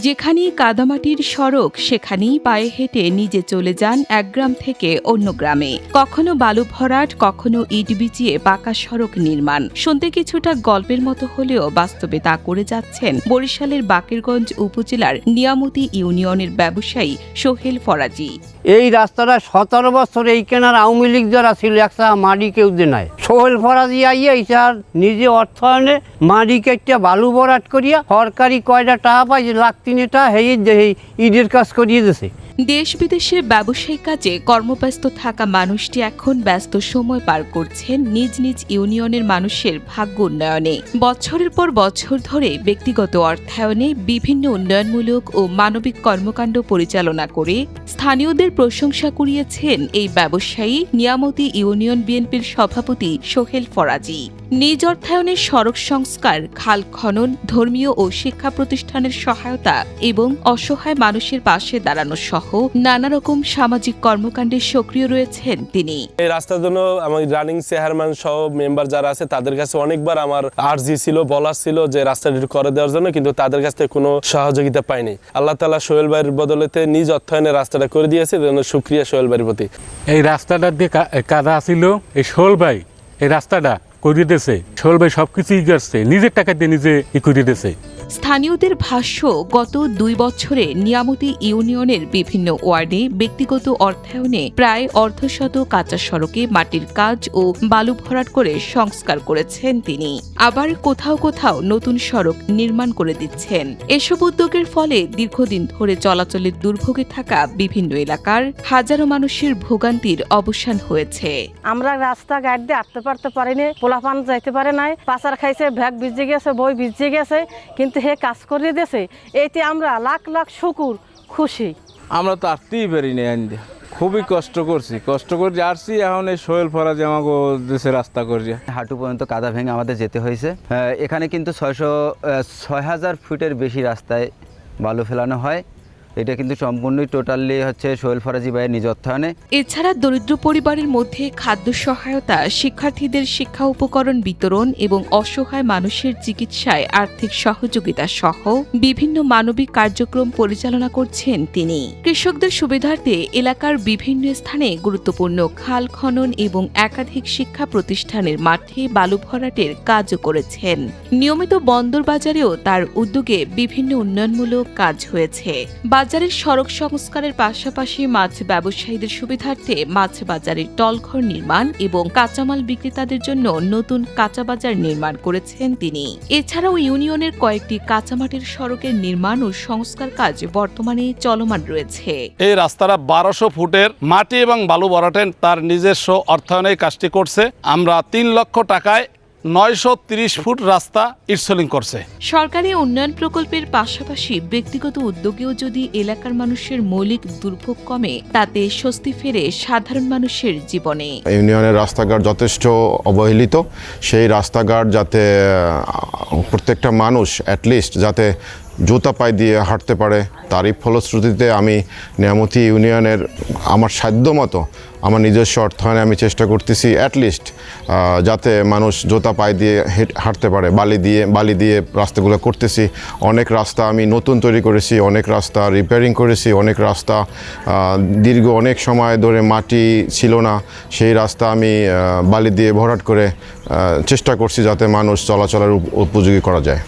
যেখানেই কাদামাটির সড়ক সেখানেই পায়ে হেঁটে নিজে চলে যান এক গ্রাম থেকে অন্য গ্রামে। কখনো বালু ভরাট, কখনো ইট বিছিয়ে পাকা সড়ক নির্মাণ। শুনতে কিছুটা গল্পের মতো হলেও বাস্তবে তা করে যাচ্ছেন বরিশালের বাকেরগঞ্জ উপজেলার নিয়ামতি ইউনিয়নের ব্যবসায়ী সোহেল ফরাজি। এই রাস্তাটা 17 বছর এই কেনার আওয়ামী লীগ যারা ছিল একসা মাটি কেউ দেয়। সোহেল ফরাজি আইয়া ইসার নিজে অর্থায়নে মাটি কেটে বালু ভরাট করিয়া সরকারি কয়টা টাকা পাই লাখ 3 টাকা হেই ইটের কাজ করিয়ে দিয়েছে। দেশ বিদেশে ব্যবসায়িক কাজে কর্মব্যস্ত থাকা মানুষটি এখন ব্যস্ত সময় পার করছেন নিজ নিজ ইউনিয়নের মানুষের ভাগ্য উন্নয়নে। বছরের পর বছর ধরে ব্যক্তিগত অর্থায়নে বিভিন্ন উন্নয়নমূলক ও মানবিক কর্মকাণ্ড পরিচালনা করে স্থানীয়দের প্রশংসা কুড়িয়েছেন এই ব্যবসায়ী নিয়ামতি ইউনিয়ন বিএনপির সভাপতি সোহেল ফরাজি। নিজ অর্থায়নের সড়ক সংস্কার, খাল খনন, ধর্মীয় ও শিক্ষা প্রতিষ্ঠানের সহায়তা এবং অসহায় মানুষের পাশে দাঁড়ানো সহ নানা রকম সামাজিক কর্মকাণ্ডে সক্রিয় রয়েছেন তিনি। এই রাস্তার জন্য আমার রানিং চেয়ারম্যান সহ মেম্বার যারা আছে তাদের কাছে অনেকবার আমার আর্জি ছিল, বলা ছিল যে রাস্তাটি করে দেওয়ার জন্য, কিন্তু তাদের কাছ থেকে কোনো সহযোগিতা পাইনি। আল্লাহ তাআলা সোহেল ভাইয়ের বদলেতে নিজ অর্থায়নে রাস্তাটা করে দিয়েছে, এর জন্য শুকরিয়া সোহেল ভাইয়ের প্রতি। এই রাস্তাটা দিয়ে কাদা ছিল, এই সোহেল ভাই এই রাস্তাটা করে দিয়েছে। সোহেল ভাই সবকিছুই করছে, নিজের টাকা দিয়ে নিজে করে দিয়েছে। স্থানীয়দের ভাষ্য, গত 2 বছরে নিয়ামতি ইউনিয়নের বিভিন্ন ওয়ার্ডে ব্যক্তিগত অর্থায়নে প্রায় অর্ধশত কাঁচা সড়কে মাটির কাজ ও বালু ভরাট করে সংস্কার করেছেন তিনি। আবার কোথাও কোথাও নতুন সড়ক নির্মাণ করে দিচ্ছেন। এসব উদ্যোগের ফলে দীর্ঘদিন ধরে চলাচলের দুর্ভোগে থাকা বিভিন্ন এলাকার হাজারো মানুষের ভোগান্তির অবসান হয়েছে। আমরা রাস্তাঘাট দিয়ে আসতে পারতে পারিনি, পোলাপান যাইতে পারে নাই, পাচার খাইছে, ব্যাগ ভিজে গেছে, বই ভিজে গেছে, কিন্তু হে কাজ করে দিয়েছে। এতে আমরা লাখ লাখ শুকুর খুশি। আমরা তো আসতেই পারিনি, খুবই কষ্ট করে আসছি। এখন এই সোহেল ফরাজি আমাকে দেশে রাস্তা করছে। হাঁটু পর্যন্ত কাদা ভেঙে আমাদের যেতে হয়েছে। এখানে কিন্তু 6,000 ফুটের বেশি রাস্তায় বালু ফেলানো হয়। এটা কিন্তু সম্পূর্ণই টোটালি হচ্ছে সোহেল ফরাজি ভাইয়ের নিজ অর্থায়নে। এছাড়া দরিদ্র পরিবারের মধ্যে খাদ্য সহায়তা, শিক্ষার্থীদের শিক্ষা উপকরণ বিতরণ এবং অসহায় মানুষের চিকিৎসায় আর্থিক সহযোগিতা সহ বিভিন্ন মানবিক কার্যক্রম পরিচালনা করছেন তিনি। কৃষকদের সুবিধার্থে এলাকার বিভিন্ন স্থানে গুরুত্বপূর্ণ খাল খনন এবং একাধিক শিক্ষা প্রতিষ্ঠানের মাঠে বালু ভরাটের কাজও করেছেন। নিয়মিত বন্দর বাজারেও তার উদ্যোগে বিভিন্ন উন্নয়নমূলক কাজ হয়েছে। বাজারের সড়ক সংস্কারের পাশাপাশি মাছ ব্যবসায়ীদের সুবিধার্থে মাছ বাজারের টলঘর নির্মাণ এবং কাঁচামাল বিক্রেতাদের জন্য নতুন কাঁচা বাজার নির্মাণ করেছেন তিনি। এছাড়াও ইউনিয়নের কয়েকটি কাঁচামাটির সড়কের নির্মাণ ও সংস্কার কাজ বর্তমানে চলমান রয়েছে। এই রাস্তাটা 1200 ফুটের মাটি এবং বালু ভরাটের তার নিজস্ব অর্থায়নে কাজটি করছে। আমরা 3 লক্ষ টাকায় 930 ফুট রাস্তা ইটসলিং করছে। সরকারি উন্নয়ন প্রকল্পের পাশাপাশি ব্যক্তিগত উদ্যোগেও যদি এলাকার মানুষের মৌলিক দুর্ভোগ কমে, তাতে স্বস্তি ফেরে সাধারণ মানুষের জীবনে। ইউনিয়নের রাস্তাঘাট যথেষ্ট অবহেলিত, সেই রাস্তাঘাট যাতে প্রত্যেকটা মানুষ অ্যাটলিস্ট যাতে জুতা পায়ে দিয়ে হাঁটতে পারে, তারই ফলশ্রুতিতে আমি নিয়ামতি ইউনিয়নের আমার সাধ্য মতো আমার নিজস্ব অর্থায়নে আমি চেষ্টা করতেছি অ্যাটলিস্ট যাতে মানুষ জুতা পায়ে দিয়ে হাঁটতে পারে। বালি দিয়ে রাস্তাগুলো করতেছি। অনেক রাস্তা আমি নতুন তৈরি করেছি, অনেক রাস্তা রিপেয়ারিং করেছি, অনেক রাস্তা দীর্ঘ অনেক সময় ধরে মাটি ছিল না, সেই রাস্তা আমি বালি দিয়ে ভরাট করে চেষ্টা করছি যাতে মানুষ চলাচলের উপযোগী করা যায়।